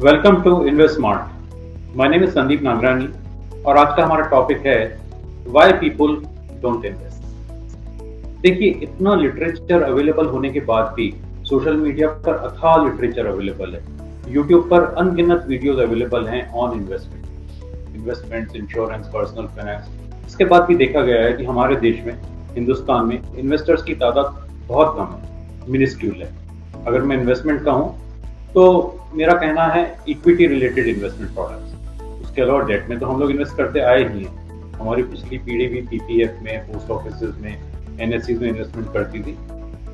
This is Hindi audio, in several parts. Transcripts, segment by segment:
Welcome to Invest Smart. My name is Sandeep Nagrani और आज का हमारा टॉपिक है व्हाई पीपल डोंट इन्वेस्ट। देखिए, इतना लिटरेचर अवेलेबल होने के बाद भी सोशल मीडिया पर अथाह लिटरेचर अवेलेबल है। यूट्यूब पर अनगिनत वीडियोस अवेलेबल हैं on investment, insurance, personal finance. इसके बाद भी देखा गया है कि हमारे देश में, हिंदुस्तान में इन्वेस्टर्स की तादाद बहुत कम है, मिनिस्क्यूल है। अगर मैं इन्वेस्टमेंट का हूँ तो मेरा कहना है इक्विटी रिलेटेड इन्वेस्टमेंट प्रोडक्ट्स। उसके अलावा डेट में तो हम लोग इन्वेस्ट करते आए ही हैं। हमारी पिछली पीढ़ी भी पीपीएफ में, पोस्ट ऑफिस में, एनएससी में इन्वेस्टमेंट करती थी,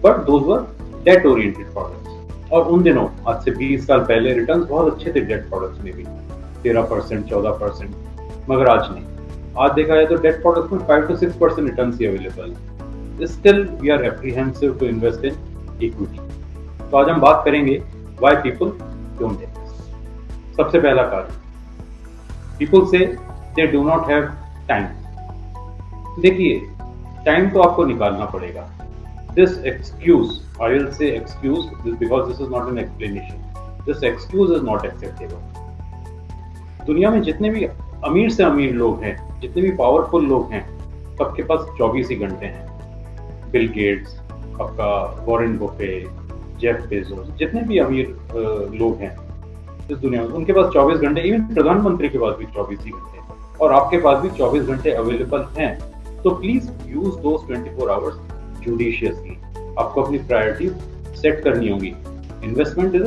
but those were date oriented products. और उन दिनों, आज से 20 साल पहले, रिटर्न्स बहुत अच्छे थे डेट प्रोडक्ट्स में भी, 13%, 14%। मगर आज नहीं। आज देखा जाए तो डेट प्रोडक्ट्स में 5 to 6% रिटर्न्स ही अवेलेबल है। Still we are apprehensive to invest in equity. तो आज हम बात करेंगे why people don't invest। सबसे पहला कारण, people say they do not have time। देखिए, टाइम तो आपको निकालना पड़ेगा। This excuse, I will say excuse because this is not an explanation, this excuse is not acceptable। दुनिया में जितने भी अमीर से अमीर लोग हैं, जितने भी पावरफुल लोग हैं, सबके पास 24 ही घंटे हैं। बिल गेट्स, आपका वॉरेन बफेट, जेफ बेजोस, जितने भी अमीर लोग हैं इस दुनिया में, उनके पास 24 घंटे, इवन प्रधानमंत्री के पास भी 24 ही घंटे, और आपके पास भी 24 घंटे अवेलेबल हैं। तो please use those 24 hours judiciously. आपको अपनी प्रायोरिटी सेट करनी होगी। Investment is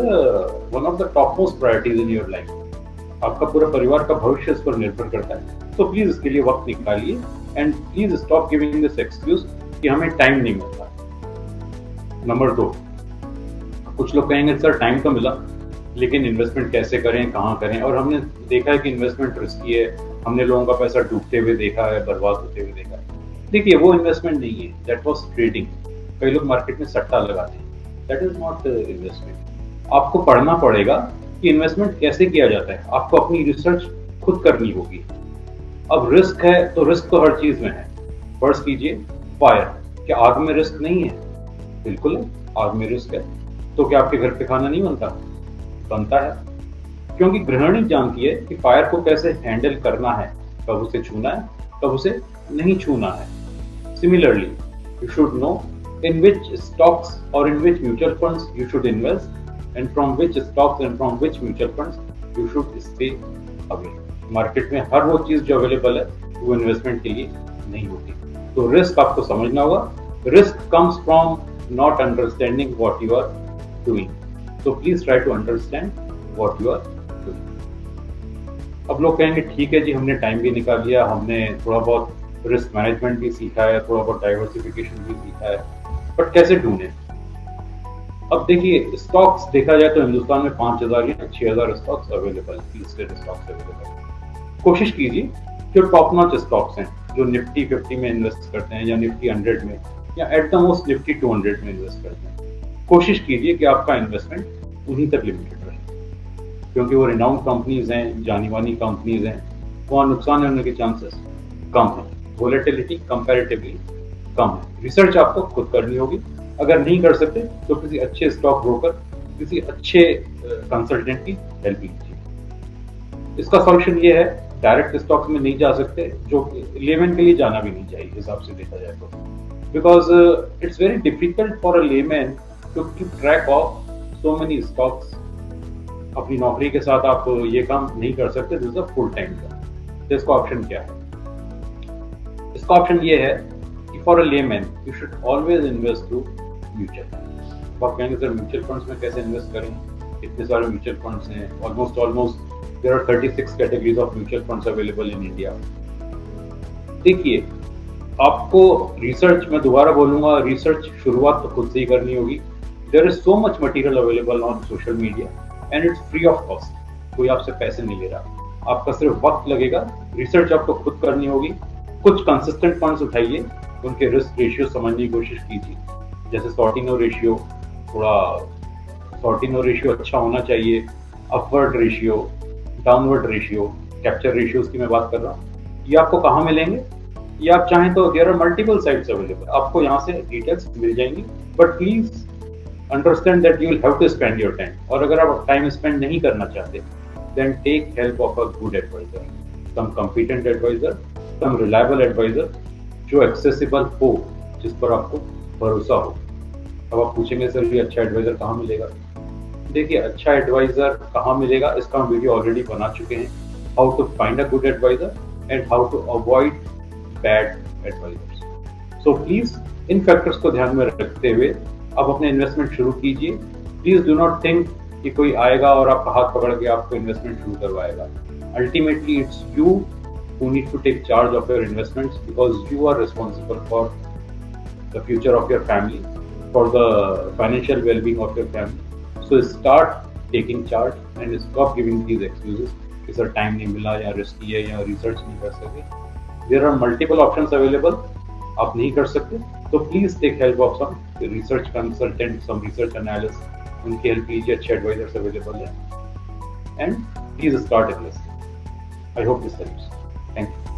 one of the top most priorities in your life. आपका पूरा परिवार का भविष्य इस पर निर्भर करता है। तो प्लीज इसके लिए वक्त निकालिए and please stop giving this excuse कि हमें टाइम नहीं मिलता। नंबर 2, कुछ लोग कहेंगे सर टाइम तो मिला, लेकिन इन्वेस्टमेंट कैसे करें, कहाँ करें। और हमने देखा है कि इन्वेस्टमेंट रिस्की है, हमने लोगों का पैसा डूबते हुए देखा है, बर्बाद होते हुए देखा है। देखिए, वो इन्वेस्टमेंट नहीं है, दैट वाज ट्रेडिंग। कई लोग मार्केट में सट्टा लगाते हैं, दैट इज नॉट इन्वेस्टमेंट। आपको पढ़ना पड़ेगा कि इन्वेस्टमेंट कैसे किया जाता है। आपको अपनी रिसर्च खुद करनी होगी। अब रिस्क है तो रिस्क तो हर चीज में है। फर्ज कीजिए फायर, क्या आग में रिस्क नहीं है? बिल्कुल है, आग में रिस्क है। तो क्या आपके घर पे खाना नहीं बनता? बनता है, क्योंकि गृहिणी जानती है कि फायर को कैसे हैंडल करना है, कब उसे छूना है, कब उसे नहीं छूना है। Similarly, you should know in which stocks और in which mutual funds you should invest and from which stocks and from which mutual funds you should stay away. Market में हर वो चीज जो अवेलेबल है वो इन्वेस्टमेंट के लिए नहीं होती। तो रिस्क आपको समझना होगा। Risk comes from not understanding what you are doing, so please try to understand what you are doing। अब लोग कहेंगे ठीक है जी, हमने टाइम भी निकाल लिया, हमने थोड़ा बहुत रिस्क मैनेजमेंट भी सीखा है, थोड़ा बहुत डाइवर्सिफिकेशन भी सीखा है, बट कैसे ढूंढें? अब देखिए, स्टॉक्स देखा जाए तो हिंदुस्तान में 5000 या 6000 stocks available, listed stocks available. कोशिश कीजिए जो टॉप नॉच स्टॉक्स हैं, जो निफ्टी 50 में इन्वेस्ट करते हैं, या निफ्टी 100 में, या एट द मोस्ट निफ्टी 200 में इन्वेस्ट करते हैं, कोशिश कीजिए कि आपका इन्वेस्टमेंट उन्हीं तक लिमिटेड रहे, क्योंकि वो रिनाउंड कंपनीज हैं, जानी मानी कंपनीज हैं, वहाँ नुकसान होने के चांसेस कम है। वोलेटिलिटी कंपैरेटिवली कम है। रिसर्च आपको खुद करनी होगी। अगर नहीं कर सकते तो किसी अच्छे स्टॉक ब्रोकर, किसी अच्छे कंसल्टेंट की हेल्प लीजिए। इसका सॉल्यूशन ये है, डायरेक्ट स्टॉक्स में नहीं जा सकते, जो लेमैन के लिए जाना भी नहीं चाहिए हिसाब से देखा जाए तो, because it's very difficult for a layman to keep track of so many stocks। अपनी नौकरी के साथ आप ये काम नहीं कर सकते, this is a full time job. तो इसका ऑप्शन क्या है? इसका ऑप्शन ये है कि for a layman you should always invest through mutual fund. आप कहेंगे सर म्यूचुअल फंड्स में कैसे इन्वेस्ट करें? इतने सारे म्यूचुअल फंड्स हैं, almost there are 36 categories of mutual funds available in India. देखिए, आपको रिसर्च, मैं दोबारा बोलूंगा, रिसर्च शुरुआत तो खुद से ही करनी होगी। There is so much material available on social media and it's free of cost। कोई आपसे पैसे नहीं ले रहा, आपका सिर्फ वक्त लगेगा। रिसर्च आपको खुद करनी होगी। कुछ कंसिस्टेंट फंड्स उठाइए, उनके रिस्क रेशियो समझने की कोशिश कीजिए। जैसे सॉर्टिनो रेशियो, थोड़ा सॉर्टिनो रेशियो अच्छा होना चाहिए, upward ratio, downward ratio, capture ratios की मैं बात कर रहा हूँ। ये आपको कहाँ मिलेंगे? ये आप चाहें तो there are multiple sites available, आपको यहाँ से डिटेल्स मिल जाएंगी। But please understand that you will have to spend your time, और अगर आप टाइम स्पेंड नहीं करना चाहते then take help of a good advisor, some competent advisor, some reliable advisor जो एक्सेसिबल हो, जिस पर आपको भरोसा हो। अब आप पूछेंगे सर ये अच्छा एडवाइजर कहाँ मिलेगा? देखिए अच्छा एडवाइजर कहाँ मिलेगा इसका हम वीडियो ऑलरेडी बना चुके हैं, how to find a good advisor and how to avoid bad advisors. So please इन फैक्टर्स को ध्यान में रखते हुए आप अपने इन्वेस्टमेंट शुरू कीजिए। प्लीज डू नॉट थिंक कि कोई आएगा और आपका हाथ पकड़ के आपको इन्वेस्टमेंट शुरू करवाएगा। Ultimately it's you who need to take charge of your investments, because you are responsible for the future of your family, for the financial well-being of your family. So start taking charge and stop giving these excuses कि सर टाइम नहीं मिला या रिस्की है या रिसर्च नहीं कर सके। There are multiple options available, आप नहीं कर सकते तो please take help of some research consultant, some research analyst, उनकी हेल्प लीजिए, अच्छे एडवाइजर्स अवेलेबल है, and please start investing. I hope this helps. Thank you.